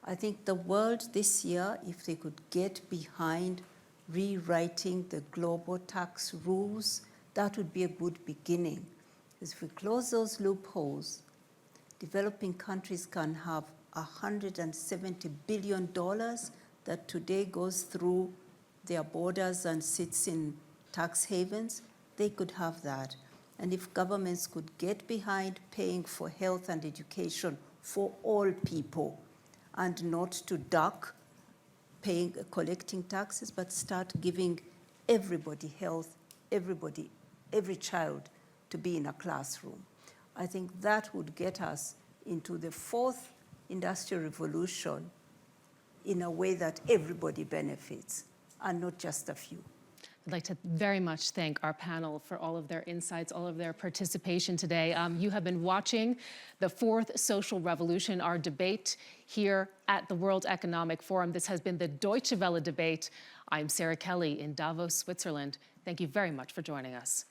I think the world this year, if they could get behind rewriting the global tax rules, that would be a good beginning. If we close those loopholes, developing countries can have $170 billion that today goes through their borders and sits in tax havens. They could have that. And if governments could get behind paying for health and education for all people and not to duck collecting taxes, but start giving everybody health, every child to be in a classroom. I think that would get us into the fourth industrial revolution in a way that everybody benefits and not just a few. I'd like to very much thank our panel for all of their insights, all of their participation today. You have been watching the fourth social revolution, our debate here at the World Economic Forum. This has been the Deutsche Welle debate. I'm Sarah Kelly in Davos, Switzerland. Thank you very much for joining us.